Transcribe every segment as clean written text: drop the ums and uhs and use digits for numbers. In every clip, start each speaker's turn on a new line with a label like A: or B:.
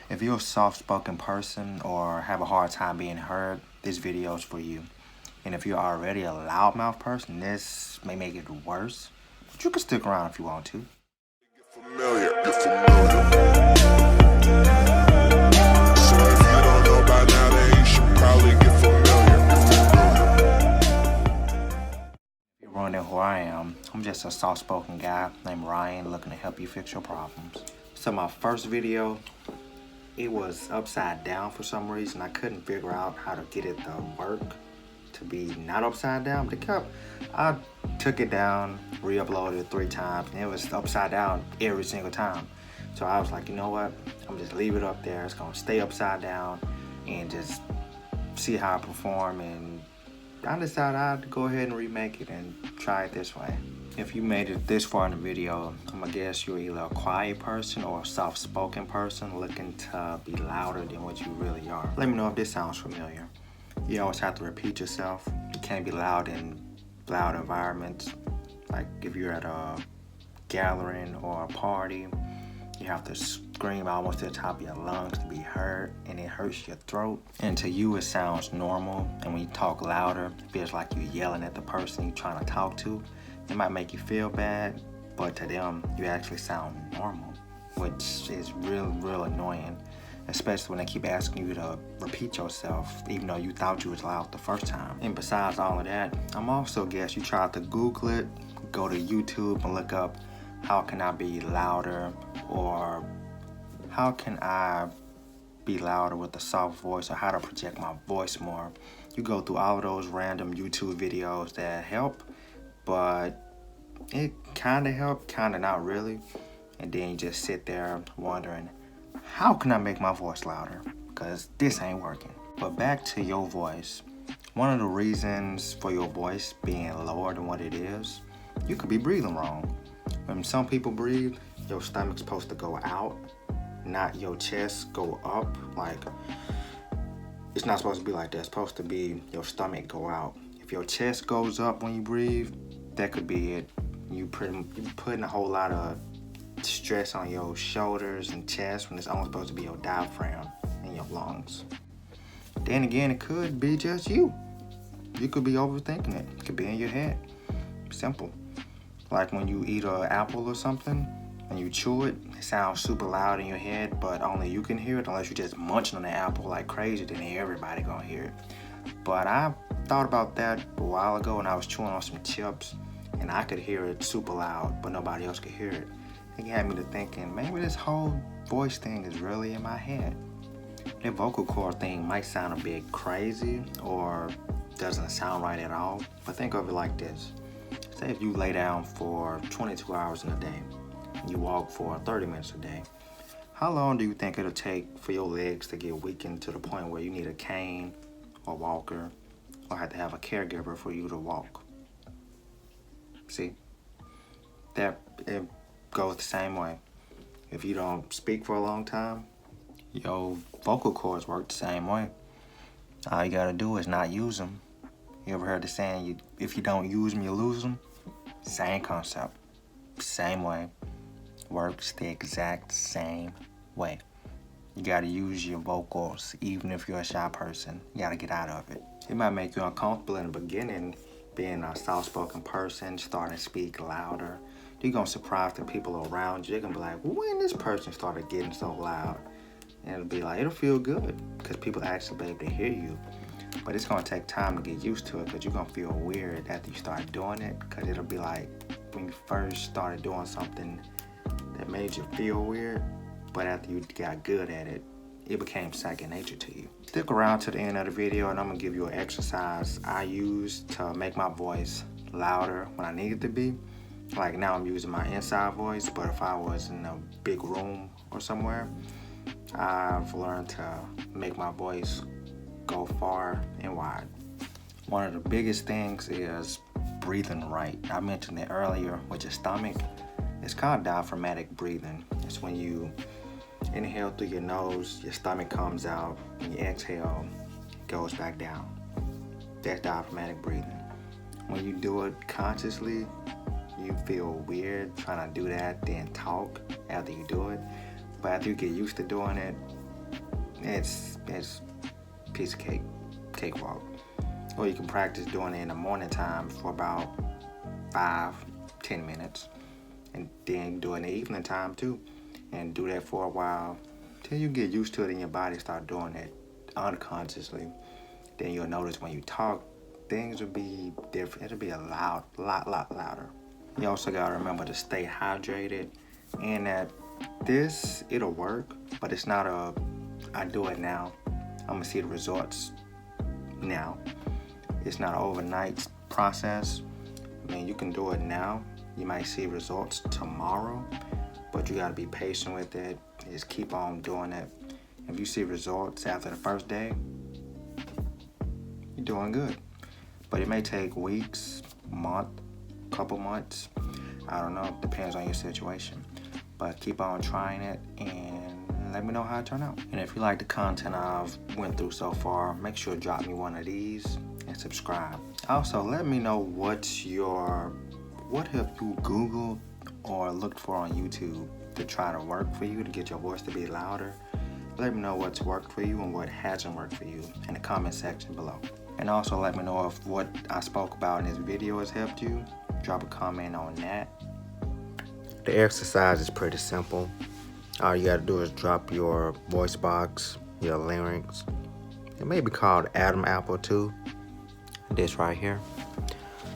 A: If you're a soft-spoken person or have a hard time being heard, this video is for you. And if you're already a loudmouth person, this may make it worse. But you can stick around if you want to.
B: Familiar, you're familiar. So if you don't know by now, then you should probably get familiar.
A: If you're wondering who I am, I'm just a soft-spoken guy named Ryan looking to help you fix your problems. So my first video, it was upside down for some reason. I couldn't figure out how to get it to work to be not upside down. I took it down, re-uploaded it 3 times, and it was upside down every single time. So I was like, you know what? I'm just leave it up there. It's gonna stay upside down and just see how I perform. And I decided I'd go ahead and remake it and try it this way. If you made it this far in the video, I'm gonna guess you're either a quiet person or a soft-spoken person looking to be louder than what you really are. Let me know if this sounds familiar. You always have to repeat yourself. You can't be loud in loud environments. Like if you're at a gathering or a party, you have to scream almost to the top of your lungs to be heard, and it hurts your throat. And to you, it sounds normal. And when you talk louder, it feels like you're yelling at the person you're trying to talk to. It might make you feel bad, but to them, you actually sound normal, which is real annoying, especially when they keep asking you to repeat yourself, even though you thought you was loud the first time. And besides all of that, I'm also guess you tried to Google it, go to YouTube and look up, how can I be louder, or how can I be louder with a soft voice, or how to project my voice more. You go through all of those random YouTube videos that help, but it kinda help, kinda not really. And then you just sit there wondering, how can I make my voice louder? Because this ain't working. But back to your voice. One of the reasons for your voice being lower than what it is, you could be breathing wrong. When some people breathe, your stomach's supposed to go out, not your chest go up. Like, it's not supposed to be like that. It's supposed to be your stomach go out. If your chest goes up when you breathe, that could be it. You putting a whole lot of stress on your shoulders and chest when it's only supposed to be your diaphragm and your lungs. Then again, it could be just you. You could be overthinking it. It could be in your head. Simple. Like when you eat an apple or something, and you chew it, it sounds super loud in your head, but only you can hear it unless you're just munching on the apple like crazy, then everybody gonna hear it. But I thought about that a while ago when I was chewing on some chips, and I could hear it super loud, but nobody else could hear it. It had me to thinking, maybe this whole voice thing is really in my head. That vocal cord thing might sound a bit crazy or doesn't sound right at all, but think of it like this. Say if you lay down for 22 hours in a day, and you walk for 30 minutes a day, how long do you think it'll take for your legs to get weakened to the point where you need a cane or walker or have to have a caregiver for you to walk? See, that it goes the same way. If you don't speak for a long time, your vocal cords work the same way. All you gotta do is not use them. You ever heard the saying, if you don't use them, you lose them? Same concept, same way, works the exact same way. You gotta use your vocals, even if you're a shy person. You gotta get out of it. It might make you uncomfortable in the beginning, being a soft-spoken person, starting to speak louder. You're gonna surprise the people around you. They're gonna be like, when this person started getting so loud? And it'll be like, it'll feel good because people actually be able to hear you. But it's gonna take time to get used to it because you're gonna feel weird after you start doing it, because it'll be like when you first started doing something that made you feel weird, but after you got good at it, it became second nature to you. Stick around to the end of the video and I'm gonna give you an exercise I use to make my voice louder when I need it to be. Like now I'm using my inside voice, but if I was in a big room or somewhere, I've learned to make my voice go far and wide. One of the biggest things is breathing right. I mentioned it earlier with your stomach. It's called diaphragmatic breathing. It's when you inhale through your nose, your stomach comes out, and you exhale, it goes back down. That's diaphragmatic breathing. When you do it consciously, you feel weird trying to do that, then talk after you do it. But after you get used to doing it, It's piece of cakewalk. Or you can practice doing it in the morning time for about 5-10 minutes, and then do it in the evening time too, and do that for a while till you get used to it and your body start doing it unconsciously. Then you'll notice when you talk, things will be different. It'll be a lot louder. You also gotta remember to stay hydrated, and that it'll work, but it's not I do it now, I'm gonna see the results now. It's not an overnight process. I mean, you can do it now. You might see results tomorrow, but you gotta be patient with it. Just keep on doing it. If you see results after the first day, you're doing good. But it may take weeks, month, couple months. I don't know, depends on your situation. But keep on trying it and let me know how it turned out. And if you like the content I've went through so far, make sure to drop me one of these and subscribe. Also, let me know what have you Googled or looked for on YouTube to try to work for you to get your voice to be louder. Let me know what's worked for you and what hasn't worked for you in the comment section below. And also let me know if what I spoke about in this video has helped you. Drop a comment on that. The exercise is pretty simple. All you gotta do is drop your voice box, your larynx. It may be called Adam Apple too. This right here.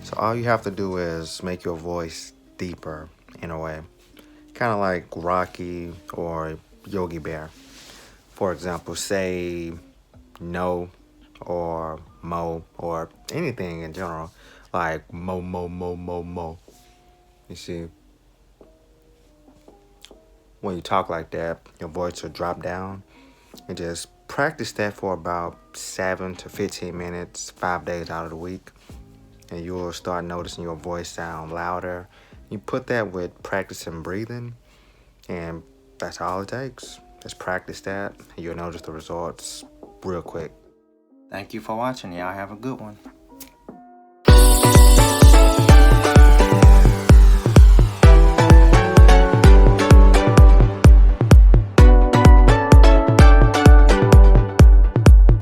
A: So all you have to do is make your voice deeper in a way. Kind of like Rocky or Yogi Bear. For example, say no or mo or anything in general. Like mo, mo, mo, mo, mo. You see? When you talk like that, your voice will drop down. And just practice that for about 7 to 15 minutes, 5 days out of the week. And you will start noticing your voice sound louder. You put that with practicing breathing, and that's all it takes. Just practice that, and you'll notice the results real quick. Thank you for watching. Y'all have a good one.